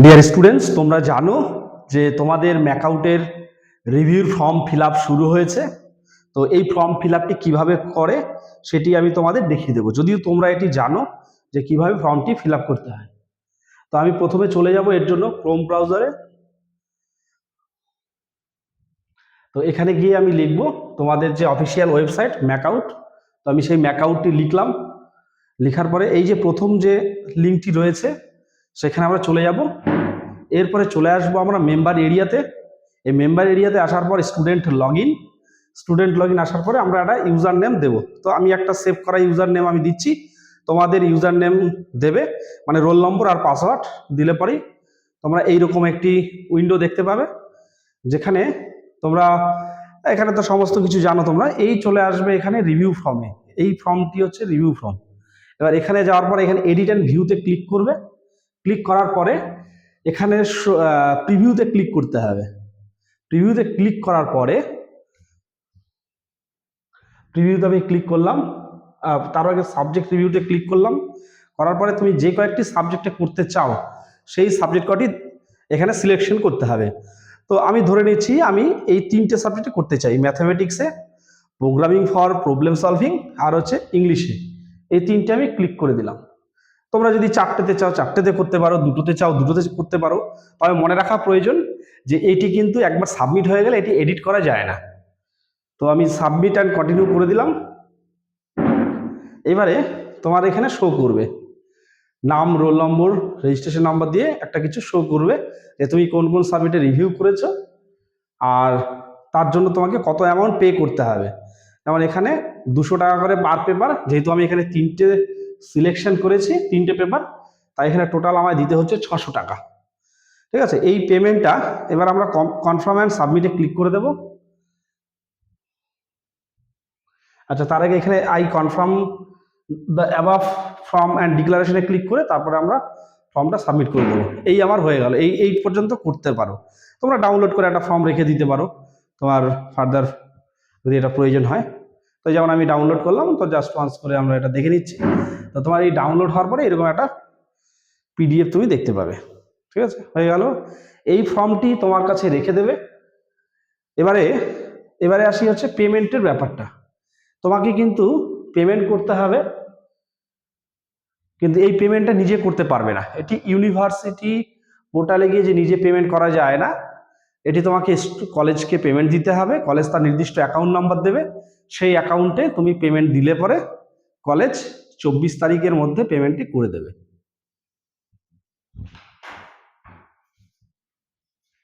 Dear students, তোমরা জানো যে তোমাদের ম্যাকআউটের রিভিউর ফর্ম ফিল আপ শুরু হয়েছে। তো এই ফর্ম ফিল আপটি কীভাবে করে সেটি আমি তোমাদের দেখিয়ে দেবো, যদিও তোমরা এটি জানো যে কিভাবে ফর্মটি ফিল আপ করতে হয়। তো আমি প্রথমে চলে যাব এর জন্য ক্রোম ব্রাউজারে। তো এখানে গিয়ে আমি লিখব তোমাদের যে অফিসিয়াল ওয়েবসাইট ম্যাকআউট। তো আমি সেই ম্যাকআউটটি লিখলাম। লেখার পরে এই যে প্রথম যে লিঙ্কটি রয়েছে সেখানে আমরা চলে যাব। এরপরে চলে আসবো আমরা মেম্বার এরিয়াতে। এই মেম্বার এরিয়াতে আসার পর স্টুডেন্ট লগ ইন আসার পরে আমরা একটা ইউজার নেম দেবো। তো আমি একটা সেভ করা ইউজার নেম আমি দিচ্ছি, তোমাদের ইউজার নেম দেবে, মানে রোল নম্বর আর পাসওয়ার্ড দিলে পরেই তোমরা এইরকম একটি উইন্ডো দেখতে পাবে, যেখানে তোমরা এখানে তো সমস্ত কিছু জানো তোমরা। এই চলে আসবে এখানে রিভিউ ফর্মে। এই ফর্মটি হচ্ছে রিভিউ ফর্ম। এবার এখানে যাওয়ার পরে এখানে এডিট অ্যান্ড ভিউতে ক্লিক করবে। ক্লিক করার পরে এখানে প্রিভিউতে ক্লিক করতে হবে। প্রিভিউতে ক্লিক করার পরে প্রিভিউতে আমি ক্লিক করলাম, তার আগে সাবজেক্ট রিভিউতে ক্লিক করলাম। করার পরে তুমি যে কয়েকটি সাবজেক্টে করতে চাও সেই সাবজেক্ট কটি এখানে সিলেকশন করতে হবে। তো আমি ধরে নিচ্ছি আমি এই তিনটে সাবজেক্টে করতে চাই, ম্যাথামেটিক্সে, প্রোগ্রামিং ফর প্রবলেম সলভিং, আর হচ্ছে ইংলিশে। এই তিনটে আমি ক্লিক করে দিলাম। তোমরা যদি চারটেতে চাও চারটেতে করতে পারো, দুটোতে চাও দুটোতে করতে পারো। তবে মনে রাখা প্রয়োজন যে এটি কিন্তু একবার সাবমিট হয়ে গেলে এটি এডিট করা যায় না। তো আমি সাবমিট অ্যান্ড কন্টিনিউ করে দিলাম। এবারে তোমার এখানে শো করবে নাম, রোল নম্বর, রেজিস্ট্রেশন নাম্বার দিয়ে একটা কিছু শো করবে যে তুমি কোন কোন সাবজেক্টে রিভিউ করেছো আর তার জন্য তোমাকে কত অ্যামাউন্ট পে করতে হবে। যেমন এখানে 200 টাকা করে পার পেপার, যেহেতু আমি এখানে তিনটে সিলেকশন করেছি, তিনটে পেপার, তাই এখানে টোটাল আমায় দিতে হচ্ছে 600 টাকা। ঠিক আছে, এই পেমেন্টটা এবার আমরা কনফার্ম অ্যান্ড সাবমিটে ক্লিক করে দেব। আচ্ছা, তার আগে এখানে I confirm the above form and ডিক্লারেশনে ক্লিক করে তারপরে আমরা ফর্মটা সাবমিট করে দেবো। এই আমার হয়ে গেল। এই পর্যন্ত করতে পারো। তোমরা ডাউনলোড করে একটা ফর্ম রেখে দিতে পারো তোমার ফার্দার যদি এটা প্রয়োজন হয়। তো যেমন আমি ডাউনলোড করলাম, তো জাস্ট ওয়ান্স করে আমরা এটা দেখে নিচ্ছি। তো তোমার এই ডাউনলোড হওয়ার পরে এরকম একটা পিডিএফ তুমি দেখতে পাবে। ঠিক আছে, হয়ে গেল। এই ফর্মটি তোমার কাছে রেখে দেবে। এবারে আসি হচ্ছে পেমেন্টের ব্যাপারটা। তোমাকে কিন্তু পেমেন্ট করতে হবে, কিন্তু এই পেমেন্টটা নিজে করতে পারবে না। এটি ইউনিভার্সিটি পোর্টালে গিয়ে যে নিজে পেমেন্ট করা যায় না, এটি তোমাকে কলেজকে পেমেন্ট দিতে হবে। কলেজ তার নির্দিষ্ট অ্যাকাউন্ট নাম্বার দেবে, সেই অ্যাকাউন্টে তুমি পেমেন্ট দিলে পরে কলেজ 24 তারিখের মধ্যে পেমেন্টটি করে দেবে।